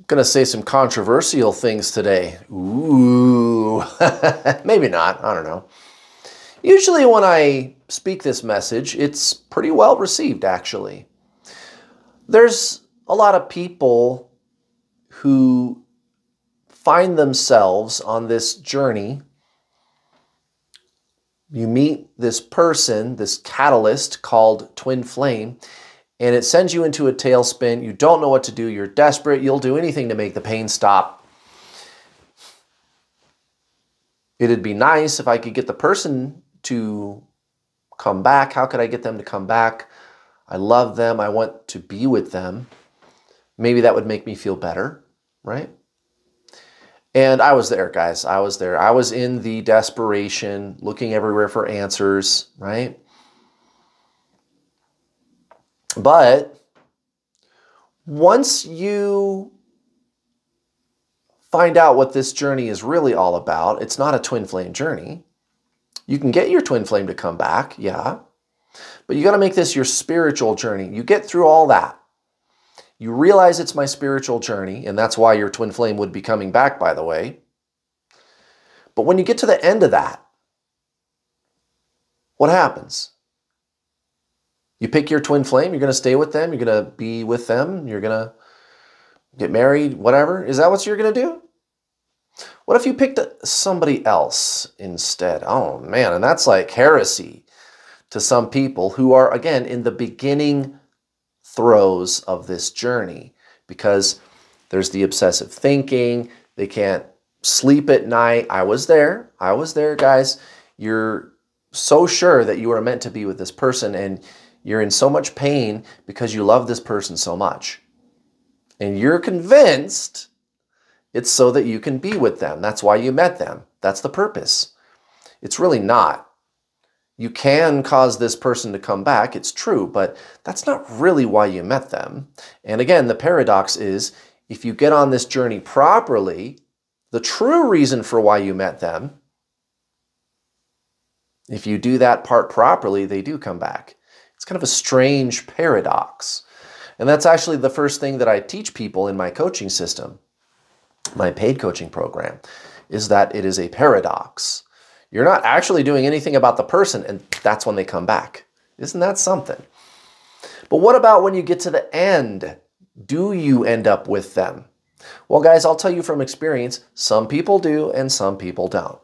Gonna say some controversial things today. Ooh, maybe not, I don't know. Usually when I speak this message, it's pretty well received, actually. There's a lot of people who find themselves on this journey. You meet this person, this catalyst called twin flame, and it sends you into a tailspin. You don't know what to do. You're desperate. You'll do anything to make the pain stop. It'd be nice if I could get the person to come back. How could I get them to come back? I love them. I want to be with them. Maybe that would make me feel better, right? And I was there, guys. I was there. I was in the desperation, looking everywhere for answers, right? But once you find out what this journey is really all about, it's not a twin flame journey. You can get your twin flame to come back, yeah. But you got to make this your spiritual journey. You get through all that. You realize it's my spiritual journey, and that's why your twin flame would be coming back, by the way. But when you get to the end of that, what happens? You pick your twin flame, you're going to stay with them, you're going to be with them, you're going to get married, whatever. Is that what you're going to do? What if you picked somebody else instead? Oh man, and that's like heresy to some people who are, again, in the beginning throes of this journey, because there's the obsessive thinking, they can't sleep at night. I was there, guys. You're so sure that you are meant to be with this person, and you're in so much pain because you love this person so much. And you're convinced it's so that you can be with them. That's why you met them. That's the purpose. It's really not. You can cause this person to come back, it's true, but that's not really why you met them. And again, the paradox is, if you get on this journey properly, the true reason for why you met them, if you do that part properly, they do come back. It's kind of a strange paradox. And that's actually the first thing that I teach people in my coaching system, my paid coaching program, is that it is a paradox. You're not actually doing anything about the person, and that's when they come back. Isn't that something? But what about when you get to the end? Do you end up with them? Well, guys, I'll tell you from experience, some people do and some people don't.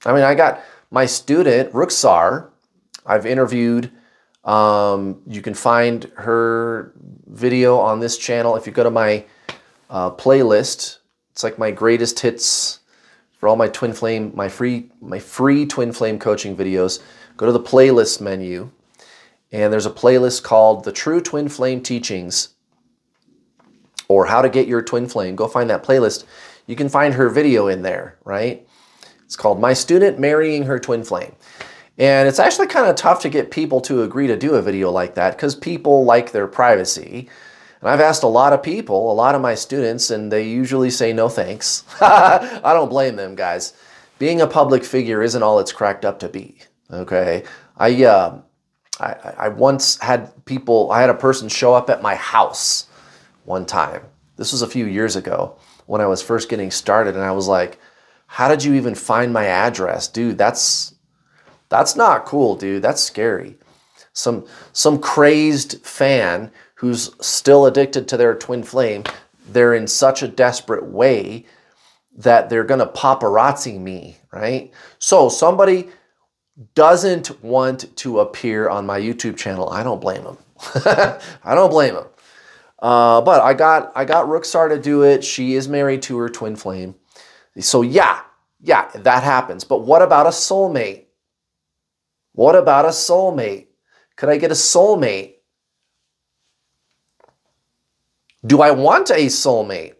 I mean, I got my student, Ruxar, I've interviewed. You can find her video on this channel. If you go to my playlist, it's like my greatest hits for all my twin flame, my free twin flame coaching videos. Go to the playlist menu, and there's a playlist called The True Twin Flame Teachings, or How to Get Your Twin Flame. Go find that playlist. You can find her video in there, right? It's called My Student Marrying Her Twin Flame. And it's actually kind of tough to get people to agree to do a video like that, because people like their privacy. And I've asked a lot of people, a lot of my students, and they usually say no thanks. I don't blame them, guys. Being a public figure isn't all it's cracked up to be, okay? I once had people, I had a person show up at my house one time. This was a few years ago when I was first getting started, and I was like, how did you even find my address? Dude, that's not cool, dude. That's scary. Some crazed fan who's still addicted to their twin flame, they're in such a desperate way that they're going to paparazzi me, right? So somebody doesn't want to appear on my YouTube channel. I don't blame them. I don't blame them. But I got Ruxar to do it. She is married to her twin flame. So yeah, that happens. But what about a soulmate? What about a soulmate? Could I get a soulmate? Do I want a soulmate?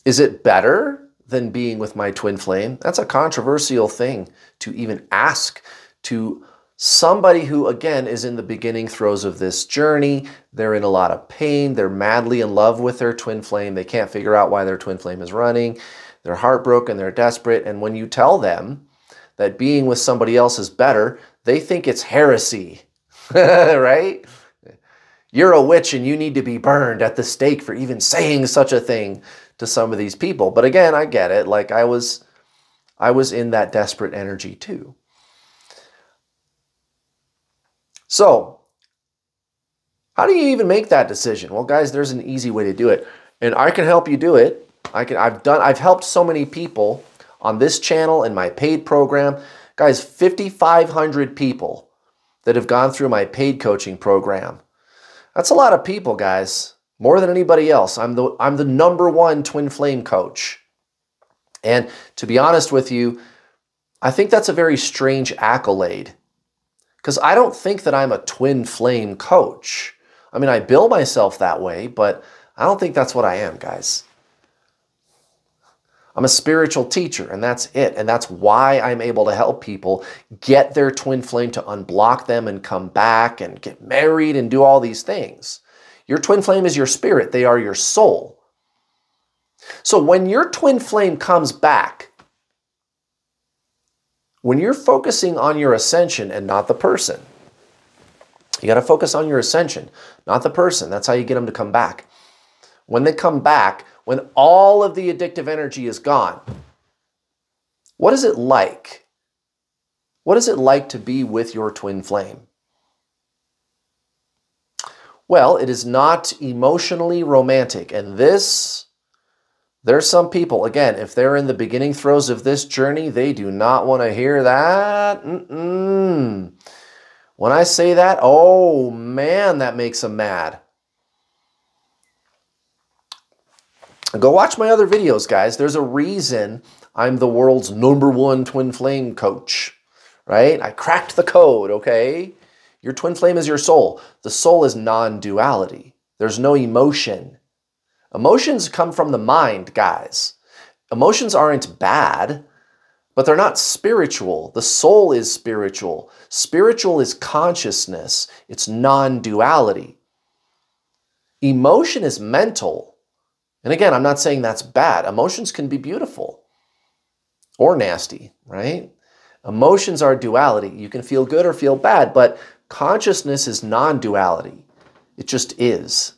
Is it better than being with my twin flame? That's a controversial thing to even ask to somebody who, again, is in the beginning throes of this journey. They're in a lot of pain. They're madly in love with their twin flame. They can't figure out why their twin flame is running. They're heartbroken. They're desperate. And when you tell them that being with somebody else is better, they think it's heresy, right? you're a witch and you need to be burned at the stake for even saying such a thing to some of these people. But again, I get it. Like I was in that desperate energy too. So how do you even make that decision? Well, guys, there's an easy way to do it. And I can help you do it. I've helped so many people on this channel and my paid program. Guys, 5,500 people that have gone through my paid coaching program. That's a lot of people, guys. More than anybody else. I'm the #1 twin flame coach. And to be honest with you, I think that's a very strange accolade. Because I don't think that I'm a twin flame coach. I mean, I bill myself that way, but I don't think that's what I am, guys. I'm a spiritual teacher, and that's it. And that's why I'm able to help people get their twin flame to unblock them and come back and get married and do all these things. Your twin flame is your spirit. They are your soul. So when your twin flame comes back, when you're focusing on your ascension and not the person, you got to focus on your ascension, not the person. That's how you get them to come back. When they come back, when all of the addictive energy is gone, what is it like? What is it like to be with your twin flame? Well, it is not emotionally romantic. And there's some people, again, if they're in the beginning throes of this journey, they do not want to hear that. When I say that, oh man, that makes them mad. Go watch my other videos, guys. There's a reason I'm the world's #1 twin flame coach, right? I cracked the code, okay? Your twin flame is your soul. The soul is non-duality. There's no emotion. Emotions come from the mind, guys. Emotions aren't bad, but they're not spiritual. The soul is spiritual. Spiritual is consciousness. It's non-duality. Emotion is mental. And again, I'm not saying that's bad. Emotions can be beautiful or nasty, right? Emotions are duality. You can feel good or feel bad, but consciousness is non-duality. It just is.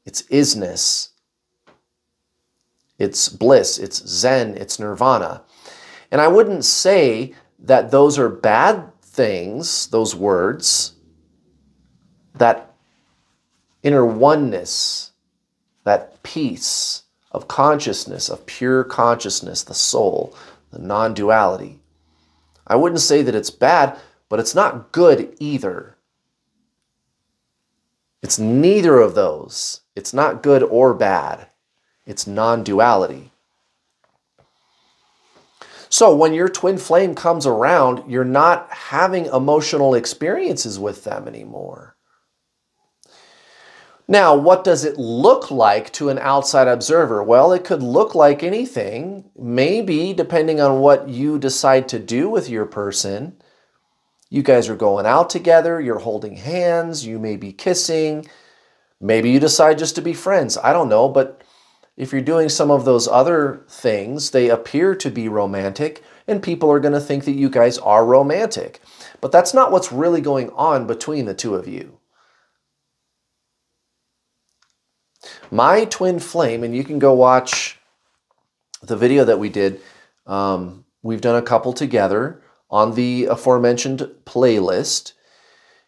It's isness. It's bliss. It's Zen. It's nirvana. And I wouldn't say that those are bad things, those words, that inner oneness, that peace of consciousness, of pure consciousness, the soul, the non-duality. I wouldn't say that it's bad, but it's not good either. It's neither of those. It's not good or bad. It's non-duality. So when your twin flame comes around, you're not having emotional experiences with them anymore. Now, what does it look like to an outside observer? Well, it could look like anything. Maybe, depending on what you decide to do with your person, you guys are going out together, you're holding hands, you may be kissing. Maybe you decide just to be friends. I don't know, but if you're doing some of those other things, they appear to be romantic, and people are going to think that you guys are romantic. But that's not what's really going on between the two of you. My twin flame, and you can go watch the video that we did. We've done a couple together on the aforementioned playlist.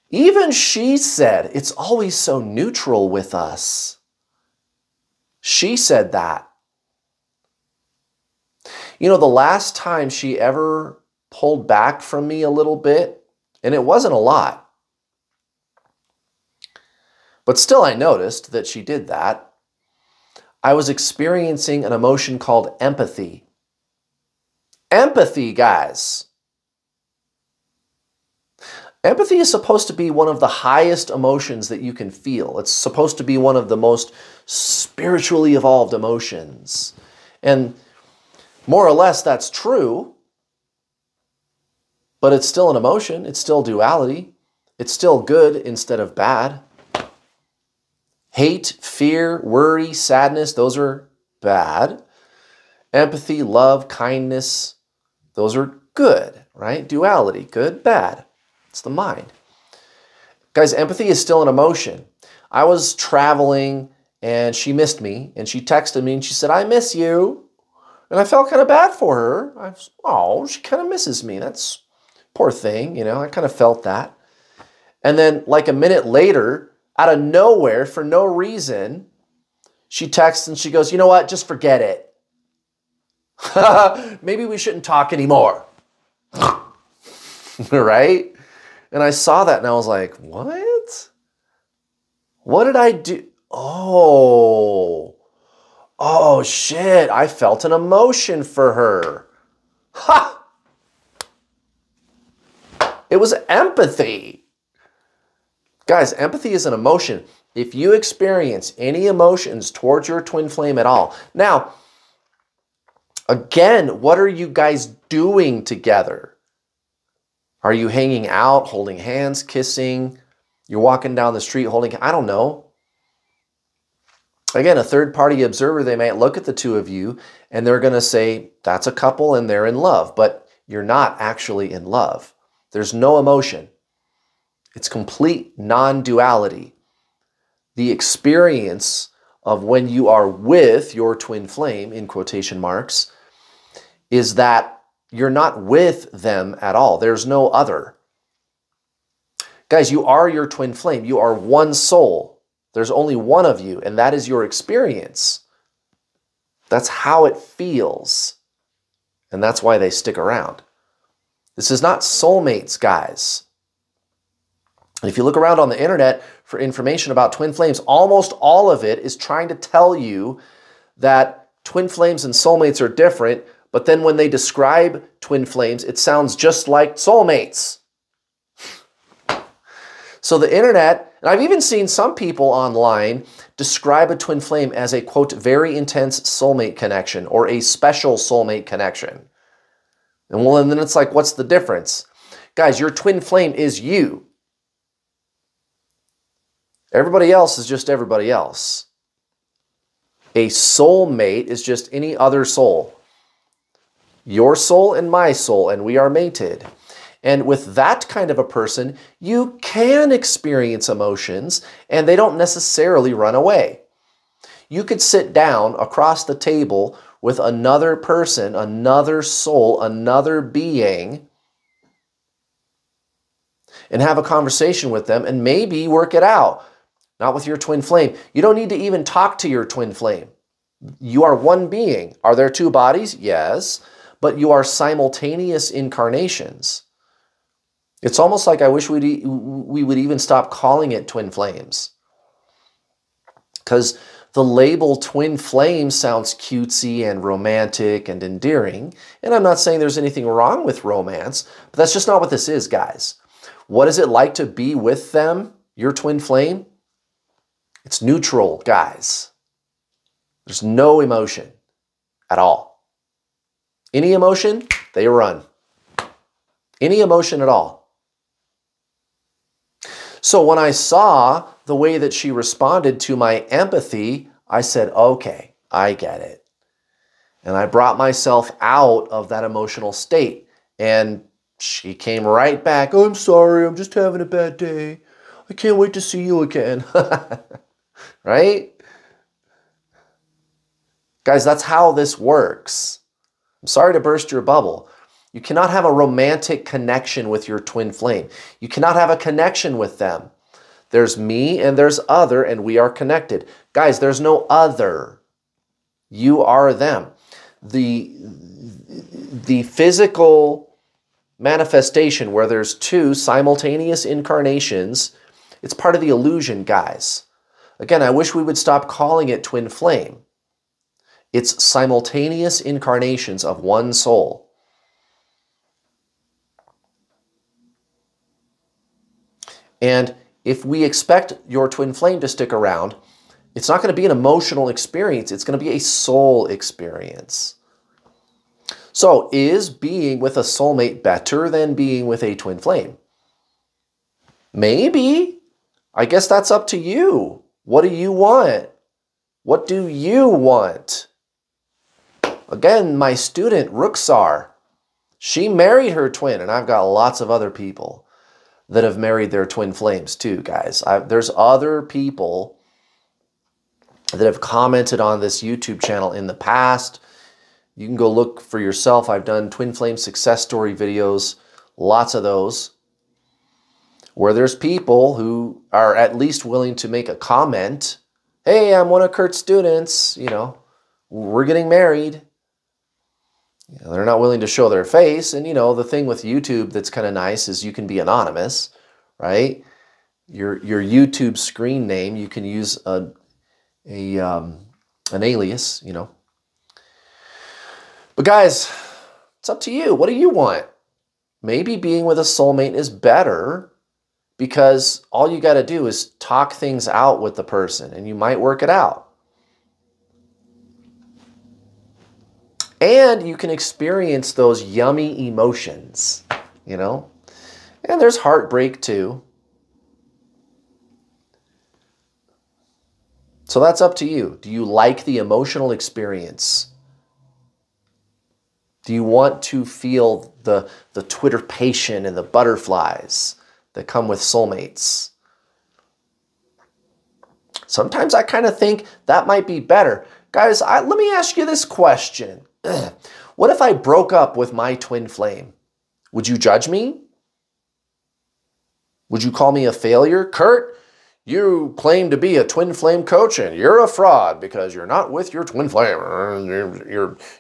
Even she said, it's always so neutral with us. She said that. You know, the last time she ever pulled back from me a little bit, and it wasn't a lot, but still I noticed that she did that. I was experiencing an emotion called empathy. Empathy, guys. Empathy is supposed to be one of the highest emotions that you can feel. It's supposed to be one of the most spiritually evolved emotions. And more or less that's true, but it's still an emotion. It's still duality. It's still good instead of bad. Hate, fear, worry, sadness, those are bad. Empathy, love, kindness, those are good, right? Duality, good, bad. It's the mind. Guys, empathy is still an emotion. I was traveling and she missed me and she texted me and she said, I miss you. And I felt kind of bad for her. Oh, she kind of misses me. That's poor thing, you know, I kind of felt that. And then like a minute later, out of nowhere, for no reason, she texts and she goes, you know what, just forget it. Maybe we shouldn't talk anymore. Right? And I saw that and I was like, what? What did I do? Oh shit, I felt an emotion for her. Ha! It was empathy. Guys, empathy is an emotion. If you experience any emotions towards your twin flame at all. Now, again, what are you guys doing together? Are you hanging out, holding hands, kissing? You're walking down the street holding, I don't know. Again, a third-party observer, they might look at the two of you and they're going to say, that's a couple and they're in love. But you're not actually in love. There's no emotion. It's complete non-duality. The experience of when you are with your twin flame, in quotation marks, is that you're not with them at all. There's no other. Guys, you are your twin flame. You are one soul. There's only one of you, and that is your experience. That's how it feels. And that's why they stick around. This is not soulmates, guys. And if you look around on the internet for information about twin flames, almost all of it is trying to tell you that twin flames and soulmates are different, but then when they describe twin flames, it sounds just like soulmates. So the internet, and I've even seen some people online describe a twin flame as a, quote, very intense soulmate connection or a special soulmate connection. And well, and then it's like, what's the difference? Guys, your twin flame is you. Everybody else is just everybody else. A soulmate is just any other soul. Your soul and my soul, and we are mated. And with that kind of a person, you can experience emotions, and they don't necessarily run away. You could sit down across the table with another person, another soul, another being, and have a conversation with them and maybe work it out. Not with your twin flame. You don't need to even talk to your twin flame. You are one being. Are there two bodies? Yes. But you are simultaneous incarnations. It's almost like I wish we would even stop calling it twin flames. Because the label twin flame sounds cutesy and romantic and endearing. And I'm not saying there's anything wrong with romance, but that's just not what this is, guys. What is it like to be with them, your twin flame? It's neutral, guys. There's no emotion at all. Any emotion, they run. Any emotion at all. So when I saw the way that she responded to my empathy, I said, okay, I get it. And I brought myself out of that emotional state. And she came right back, oh, I'm sorry, I'm just having a bad day. I can't wait to see you again. Right? Guys, that's how this works. I'm sorry to burst your bubble. You cannot have a romantic connection with your twin flame. You cannot have a connection with them. There's me and there's other, and we are connected. Guys, there's no other. You are them. The physical manifestation where there's two simultaneous incarnations, it's part of the illusion, guys. Again, I wish we would stop calling it twin flame. It's simultaneous incarnations of one soul. And if we expect your twin flame to stick around, it's not going to be an emotional experience. It's going to be a soul experience. So, is being with a soulmate better than being with a twin flame? Maybe. I guess that's up to you. What do you want? What do you want? Again, my student, Ruxar, she married her twin, and I've got lots of other people. that have married their twin flames too, guys. There's other people that have commented on this YouTube channel in the past. You can go look for yourself. I've done twin flame success story videos, lots of those, where there's people who are at least willing to make a comment. Hey, I'm one of Kurt's students, you know, we're getting married. You know, they're not willing to show their face. And, you know, the thing with YouTube that's kind of nice is you can be anonymous, right? Your YouTube screen name, you can use an alias, you know. But guys, it's up to you. What do you want? Maybe being with a soulmate is better because all you got to do is talk things out with the person and you might work it out. And you can experience those yummy emotions, you know. And there's heartbreak too. So that's up to you. Do you like the emotional experience? Do you want to feel the twitterpation and the butterflies that come with soulmates? Sometimes I kind of think that might be better. Guys, let me ask you this question. What if I broke up with my twin flame? Would you judge me? Would you call me a failure? Kurt, you claim to be a twin flame coach and you're a fraud because you're not with your twin flame.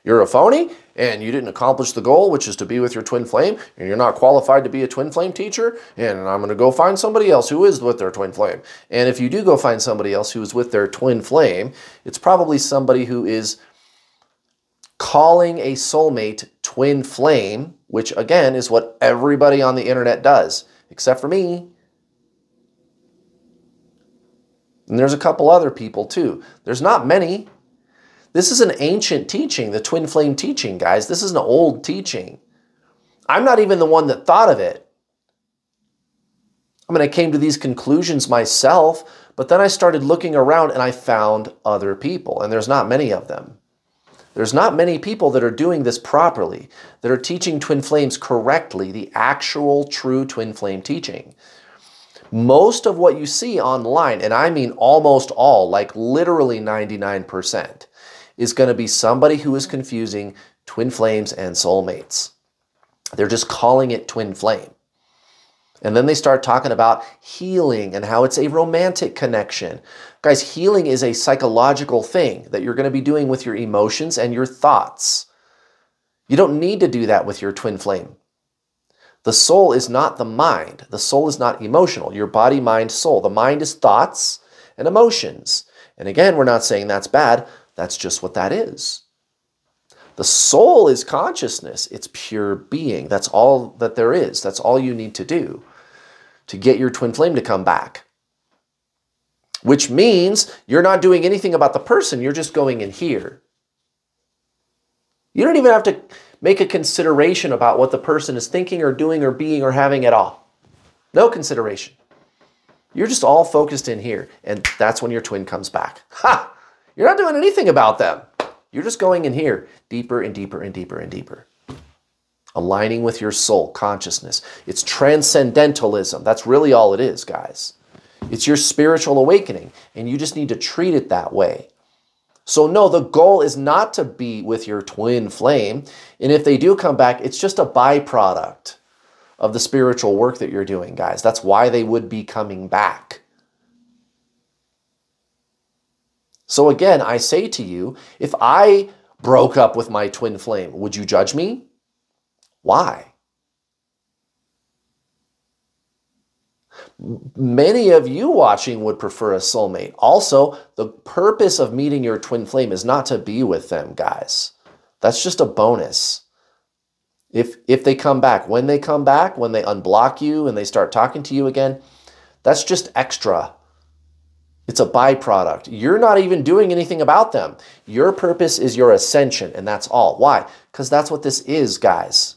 You're a phony and you didn't accomplish the goal, which is to be with your twin flame, and you're not qualified to be a twin flame teacher, and I'm going to go find somebody else who is with their twin flame. And if you do go find somebody else who is with their twin flame, it's probably somebody who is calling a soulmate twin flame, which again is what everybody on the internet does, except for me. And there's a couple other people too. There's not many. This is an ancient teaching, the twin flame teaching, guys. This is an old teaching. I'm not even the one that thought of it. I mean, I came to these conclusions myself, but then I started looking around and I found other people, and there's not many of them. There's not many people that are doing this properly, that are teaching twin flames correctly, the actual true twin flame teaching. Most of what you see online, and I mean almost all, like literally 99%, is going to be somebody who is confusing twin flames and soulmates. They're just calling it twin flame. And then they start talking about healing and how it's a romantic connection. Guys, healing is a psychological thing that you're going to be doing with your emotions and your thoughts. You don't need to do that with your twin flame. The soul is not the mind. The soul is not emotional. Your body, mind, soul. The mind is thoughts and emotions. And again, we're not saying that's bad. That's just what that is. The soul is consciousness. It's pure being. That's all that there is. That's all you need to do to get your twin flame to come back. Which means you're not doing anything about the person. You're just going in here. You don't even have to make a consideration about what the person is thinking or doing or being or having at all. No consideration. You're just all focused in here, and that's when your twin comes back. Ha! You're not doing anything about them. You're just going in here, deeper and deeper and deeper and deeper. Aligning with your soul, consciousness. It's transcendentalism. That's really all it is, guys. It's your spiritual awakening, and you just need to treat it that way. So no, the goal is not to be with your twin flame. And if they do come back, it's just a byproduct of the spiritual work that you're doing, guys. That's why they would be coming back. So again, I say to you, if I broke up with my twin flame, would you judge me? Why? Many of you watching would prefer a soulmate. Also, the purpose of meeting your twin flame is not to be with them, guys. That's just a bonus. If they come back, when they unblock you and they start talking to you again, that's just extra. It's a byproduct. You're not even doing anything about them. Your purpose is your ascension, and that's all. Why? Because that's what this is, guys.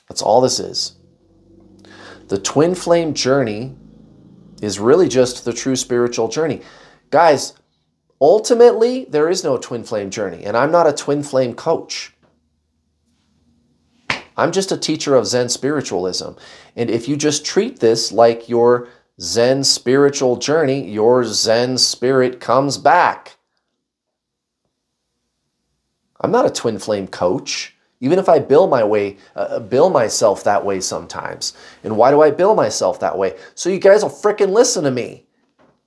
That's all this is. The twin flame journey is really just the true spiritual journey. Guys, ultimately, there is no twin flame journey, and I'm not a twin flame coach. I'm just a teacher of Zen spiritualism. And if you just treat this like your Zen spiritual journey, your Zen spirit comes back. I'm not a twin flame coach, even if I bill myself that way sometimes. And why do I bill myself that way? So you guys will frickin' listen to me.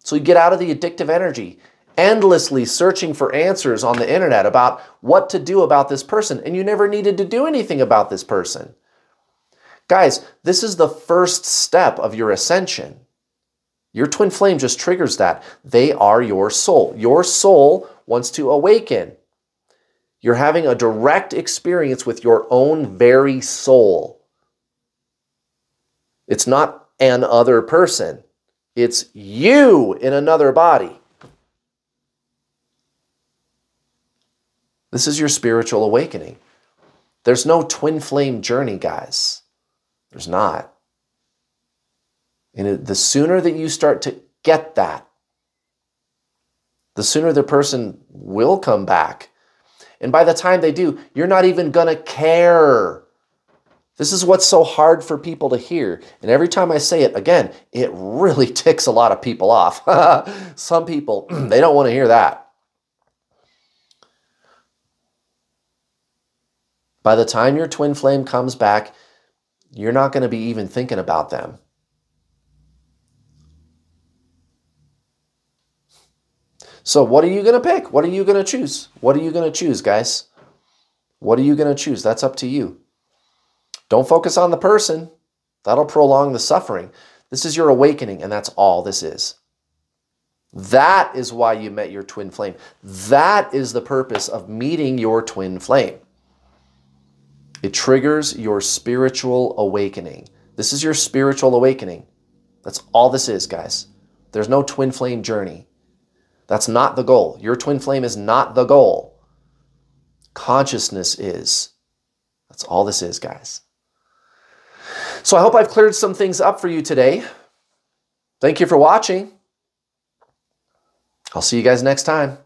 So you get out of the addictive energy, endlessly searching for answers on the internet about what to do about this person, and you never needed to do anything about this person. Guys, this is the first step of your ascension. Your twin flame just triggers that. They are your soul. Your soul wants to awaken. You're having a direct experience with your own very soul. It's not an other person. It's you in another body. This is your spiritual awakening. There's no twin flame journey, guys. There's not. And the sooner that you start to get that, the sooner the person will come back. And by the time they do, you're not even going to care. This is what's so hard for people to hear. And every time I say it, again, it really ticks a lot of people off. Some people, they don't want to hear that. By the time your twin flame comes back, you're not going to be even thinking about them. So what are you going to pick? What are you going to choose? What are you going to choose, guys? What are you going to choose? That's up to you. Don't focus on the person. That'll prolong the suffering. This is your awakening, and that's all this is. That is why you met your twin flame. That is the purpose of meeting your twin flame. It triggers your spiritual awakening. This is your spiritual awakening. That's all this is, guys. There's no twin flame journey. That's not the goal. Your twin flame is not the goal. Consciousness is. That's all this is, guys. So I hope I've cleared some things up for you today. Thank you for watching. I'll see you guys next time.